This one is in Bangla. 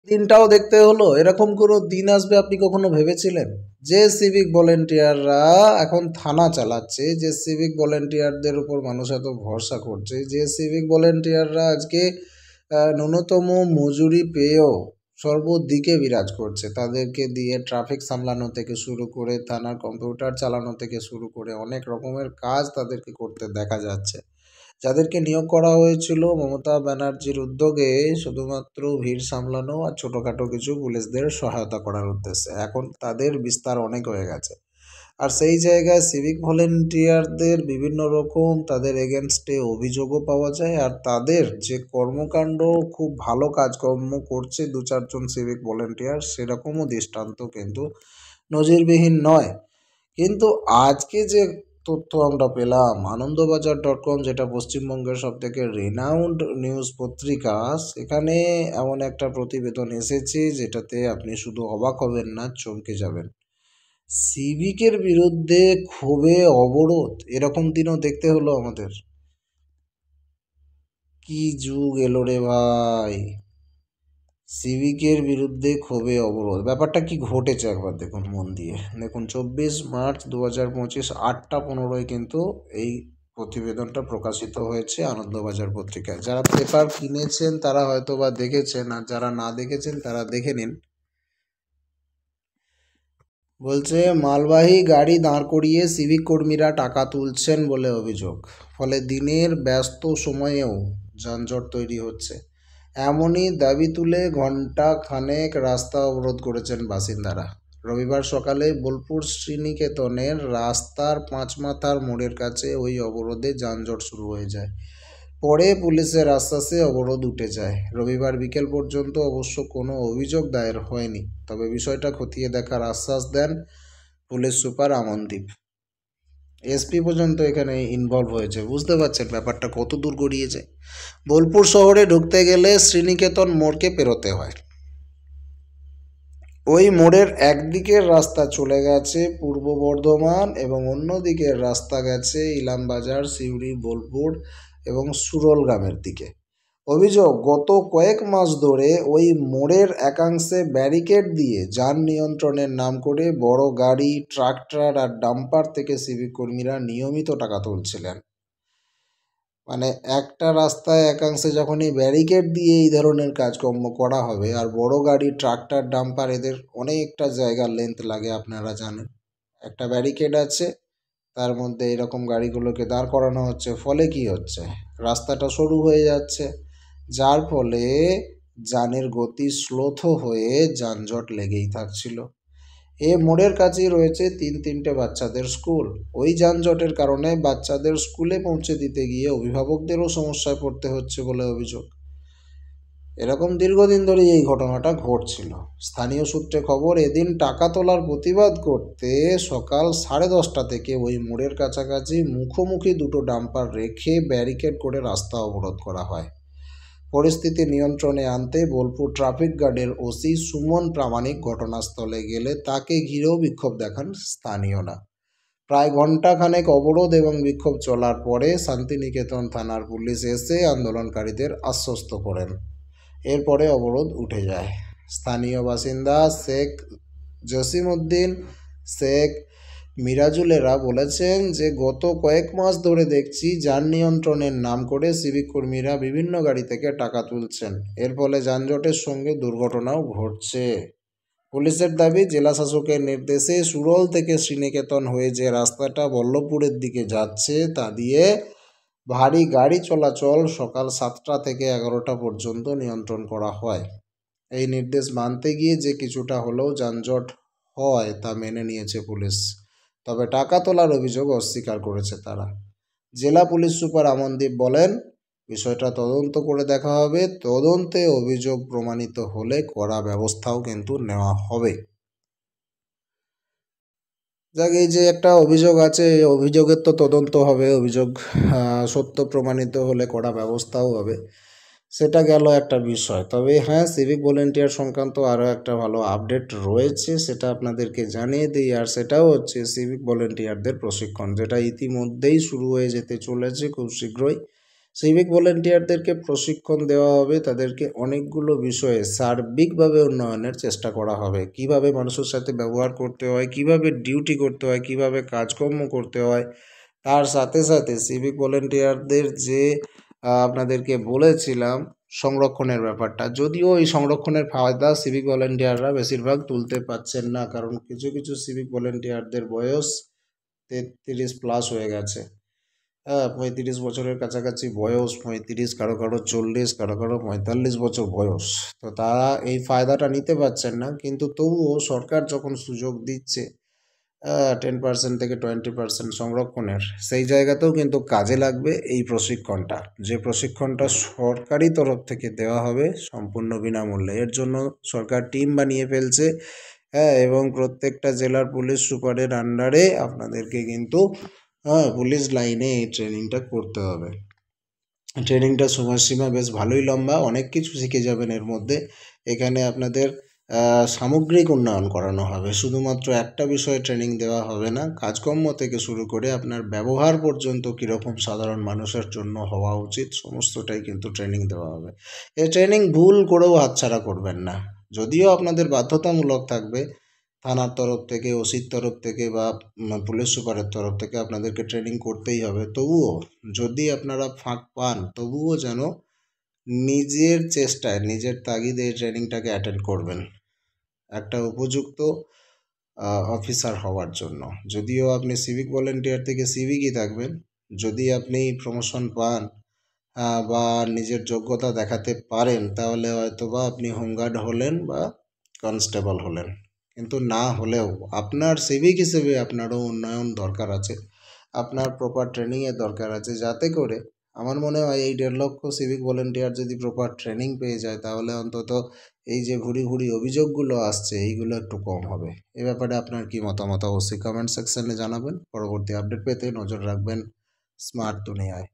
দিনটাও দেখতে হলো। এরকম কোনো দিন আসবে আপনি কখনো ভেবেছিলেন? যে সিভিক ভলেন্টিয়াররা এখন থানা চালাচ্ছে, যে সিভিক ভলেন্টিয়ারদের উপর মানুষ এত ভরসা করছে, যে সিভিক ভলেন্টিয়াররা আজকে ন্যূনতম মজুরি পেয়েও সর্বদিকে বিরাজ করছে, তাদেরকে দিয়ে ট্রাফিক সামলানো থেকে শুরু করে থানার কম্পিউটার চালানো থেকে শুরু করে অনেক রকমের কাজ তাদেরকে করতে দেখা যাচ্ছে। যাদেরকে নিয়োগ করা হয়েছিল মমতা ব্যানার্জির উদ্যোগে শুধুমাত্র ভিড় সামলানো আর ছোটোখাটো কিছু পুলিশদের সহায়তা করার উদ্দেশ্যে, এখন তাদের বিস্তার অনেক হয়ে গেছে। আর সেই জায়গায় সিভিক ভলেন্টিয়ারদের বিভিন্ন রকম তাদের এগেনস্টে অভিযোগও পাওয়া যায়। আর তাদের যে কর্মকাণ্ড, খুব ভালো কাজকর্ম করছে দু চারজন সিভিক ভলেন্টিয়ার, সেরকমও দৃষ্টান্ত কিন্তু নজিরবিহীন নয়। কিন্তু আজকে যে তথ্য আমরা পেলাম, আনন্দবাজার.com, যেটা পশ্চিমবঙ্গের সব থেকে রেনাউন্ড নিউজ পত্রিকা, সেখানে এমন একটা প্রতিবেদন এসেছে যেটাতে আপনি শুধু অবাক হবেন না, চমকে যাবেন। সিভিকের বিরুদ্ধে ক্ষোভে অবরোধ, এরকম দিনও দেখতে হলো আমাদের। কি যুগ এলো রে ভাই! সিভিকের বিরুদ্ধে ক্ষোভে অবরোধ, ব্যাপারটা কি ঘটেছে একবার দেখুন মন দিয়ে। দেখুন, 24 মার্চ 2025 8টা 15 কিন্তু এই প্রতিবেদনটা প্রকাশিত হয়েছে আনন্দবাজার পত্রিকায়। যারা পেপার কিনেছেন তারা হয়তো বা দেখেছেন, আর যারা না দেখেছেন তারা দেখে নিন। বলছে, মালবাহী গাড়ি দাঁড় করিয়ে সিভিক কর্মীরা টাকা তুলছেন বলে অভিযোগ, ফলে দিনের ব্যস্ত সময়েও যানজট তৈরি হচ্ছে। এমনই দাবি তুলে ঘণ্টা খানেক রাস্তা অবরোধ করেছেন বাসিন্দারা। রবিবার সকালে বোলপুর শ্রীনিকেতনের রাস্তার পাঁচমাথার মোড়ের কাছে ওই অবরোধে যানজট শুরু হয়ে যায়। পরে পুলিশের আশ্বাসে অবরোধ উঠে যায়। রবিবার বিকেল পর্যন্ত অবশ্য কোনো অভিযোগ দায়ের হয়নি, তবে বিষয়টা খতিয়ে দেখার আশ্বাস দেন পুলিশ সুপার আমনদীপ। এসপি পর্যন্ত এখানে ইনভলভ হয়েছে। বুঝতে পারছেন ব্যাপারটা কত দূর গড়িয়েছে। বোলপুর শহরে ঢুকতে গেলে শ্রীনিকেতন মোড়কে পেরোতে হয়। ওই মোড়ের একদিকের রাস্তা চলে গেছে পূর্ব বর্ধমান এবং অন্য দিকের রাস্তা গেছে ইলামবাজার, সিউড়ি, বোলপুর এবং সুরলগ্রামের দিকে। অভিযোগ, গত কয়েক মাস ধরে ওই মোড়ের একাংশে ব্যারিকেড দিয়ে যান নিয়ন্ত্রণের নাম করে বড় গাড়ি, ট্রাক্টর আর ডাম্পার থেকে সিভিক কর্মীরা নিয়মিত টাকা তুলছিলেন। মানে একটা রাস্তায় একাংশে যখনই ব্যারিকেড দিয়ে এই ধরনের কাজকর্ম করা হবে, আর বড় গাড়ি, ট্রাক্টর, ডাম্পার, এদের অনেকটা জায়গার লেন্থ লাগে আপনারা জানেন। একটা ব্যারিকেড আছে, তার মধ্যে এরকম গাড়িগুলোকে দাঁড় করানো হচ্ছে, ফলে কি হচ্ছে, রাস্তাটা সরু হয়ে যাচ্ছে, যার ফলে যানের গতি স্লোথ হয়ে যানজট লেগেই থাকছিল। এ মোড়ের কাছেই রয়েছে তিনটে বাচ্চাদের স্কুল। ওই যানজটের কারণে বাচ্চাদের স্কুলে পৌঁছে দিতে গিয়ে অভিভাবকদেরও সমস্যায় পড়তে হচ্ছে বলে অভিযোগ। এরকম দীর্ঘদিন ধরেই এই ঘটনাটা ঘটছিল। স্থানীয় সূত্রে খবর, এদিন টাকা তোলার প্রতিবাদ করতে সকাল 10:30 থেকে ওই মোড়ের কাছাকাছি মুখোমুখি দুটো ডাম্পার রেখে ব্যারিকেড করে রাস্তা অবরোধ করা হয়। পরিস্থিতি নিয়ন্ত্রণে আনতে বোলপুর ট্রাফিক গার্ডের ওসি সুমন প্রামাণিক ঘটনাস্থলে গেলে তাকে ঘিরেও বিক্ষোভ দেখান স্থানীয়রা। প্রায় ঘণ্টাখানেক অবরোধ এবং বিক্ষোভ চলার পরে শান্তিনিকেতন থানার পুলিশ এসে আন্দোলনকারীদের আশ্বস্ত করেন। এরপরে অবরোধ উঠে যায়। স্থানীয় বাসিন্দা শেখ জসিমউদ্দিন, শেখ মিরাজুলেরা বলেছেন যে গত কয়েক মাস ধরে দেখছি যান নিয়ন্ত্রণের নাম করে সিভিক কর্মীরা বিভিন্ন গাড়ি থেকে টাকা তুলছেন। এর ফলে যানজটের সঙ্গে দুর্ঘটনাও ঘটছে। পুলিশের দাবি, জেলা শাসকের নির্দেশে সুরল থেকে শ্রীনিকেতন হয়ে যে রাস্তাটা বল্লভপুরের দিকে যাচ্ছে তা দিয়ে ভারী গাড়ি চলাচল সকাল 7টা থেকে 11টা পর্যন্ত নিয়ন্ত্রণ করা হয়। এই নির্দেশ মানতে গিয়ে যে কিছুটা হলেও যানজট হয় তা মেনে নিয়েছে পুলিশ, তবে টাকা তোলার অভিযোগ অস্বীকার করেছে তারা। জেলা পুলিশ সুপার আমনদীপ বলেন, বিষয়টা তদন্ত করে দেখা হবে, তদন্তে অভিযোগ প্রমাণিত হলে কড়া ব্যবস্থাও কিন্তু নেওয়া হবে। যাক, এই যে একটা অভিযোগ আছে, এই অভিযোগের তো তদন্ত হবে, অভিযোগ সত্য প্রমাণিত হলে কড়া ব্যবস্থাও হবে, সেটা গেল একটা বিষয়। তবে হ্যাঁ, সিভিক ভলেন্টিয়ার সংক্রান্ত আরও একটা ভালো আপডেট রয়েছে, সেটা আপনাদেরকে জানিয়ে দিই। আর সেটাও হচ্ছে সিভিক ভলেন্টিয়ারদের প্রশিক্ষণ, যেটা ইতিমধ্যেই শুরু হয়ে যেতে চলেছে খুব শীঘ্রই। সিভিক ভলেন্টিয়ারদেরকে প্রশিক্ষণ দেওয়া হবে, তাদেরকে অনেকগুলো বিষয়ে সার্বিকভাবে উন্নয়নের চেষ্টা করা হবে। কিভাবে মানুষের সাথে ব্যবহার করতে হয়, কিভাবে ডিউটি করতে হয়, কিভাবে কাজকর্ম করতে হয়। তার সাথে সাথে সিভিক ভলেন্টিয়ারদের যে আপনাদেরকে বলেছিলাম সংরক্ষণের ব্যাপারটা, যদিও এই সংরক্ষণের ফায়দা সিভিক ভলেন্টিয়াররা বেশিরভাগ তুলতে পারছেন না, কারণ কিছু কিছু সিভিক ভলেন্টিয়ারদের বয়স 33+ হয়ে গেছে। হ্যাঁ, 35 বছরের কাছাকাছি বয়স, 35, কারো কারো 40, কারো কারো 45 বছর বয়স। তো তারা এই ফায়দাটা নিতে পারছেন না, কিন্তু তবুও সরকার যখন সুযোগ দিচ্ছে 10% থেকে 20% সংরক্ষণের, সেই জায়গাতেও কিন্তু কাজে লাগবে এই প্রশিক্ষণটা, যে প্রশিক্ষণটা সরকারি তরফ থেকে দেওয়া হবে সম্পূর্ণ বিনামূল্যে। এর জন্য সরকার টিম বানিয়ে ফেলছে। হ্যাঁ, এবং প্রত্যেকটা জেলার পুলিশ সুপারের আন্ডারে আপনাদেরকে কিন্তু পুলিশ লাইনে এই ট্রেনিংটা করতে হবে। ট্রেনিংটার সময়সীমা বেশ ভালোই লম্বা, অনেক কিছু শিখে যাবেন এর মধ্যে। এখানে আপনাদের সামগ্রিক উন্নয়ন করানো হবে, শুধুমাত্র একটা বিষয়ে ট্রেনিং দেওয়া হবে না। কাজকর্ম থেকে শুরু করে আপনার ব্যবহার পর্যন্ত কীরকম সাধারণ মানুষের জন্য হওয়া উচিত, সমস্তটাই কিন্তু ট্রেনিং দেওয়া হবে। এই ট্রেনিং ভুল করেও হাতছাড়া করবেন না, যদিও আপনাদের বাধ্যতামূলক থাকবে থানার তরফ থেকে, ওসির তরফ থেকে বা পুলিশ সুপারের তরফ থেকে আপনাদেরকে ট্রেনিং করতেই হবে। তবুও যদি আপনারা ফাঁক পান, তবুও যেন নিজের চেষ্টায়, নিজের তাগিদে এই ট্রেনিংটাকে অ্যাটেন্ড করবেন একটা উপযুক্ত অফিসার হওয়ার জন্য। যদিও আপনি সিভিক ভলেন্টিয়ার থেকে সিভিকই থাকবেন, যদি আপনি প্রমোশন পান বা নিজের যোগ্যতা দেখাতে পারেন, তাহলে হয়তো বা আপনি হোমগার্ড হলেন বা কনস্টেবল হলেন। কিন্তু না হলেও আপনার সিভিক হিসেবে আপনারও উন্নয়ন দরকার আছে, আপনার প্রপার ট্রেনিংয়ের দরকার আছে, যাতে করে আমার মনে হয় এই 1.5 লক্ষ সিভিক ভলেন্টিয়ার যদি প্রপার ট্রেনিং পেয়ে যায়, তাহলে অন্তত এই যে ভুরি ভুরি অভিযোগগুলো আসছে এইগুলো একটু কম হবে। এ ব্যাপারে আপনার কি মতামত অবশ্যই কমেন্ট সেকশনে জানাবেন। পরবর্তী আপডেট পেতে নজর রাখবেন স্মার্ট দুনিয়ায়।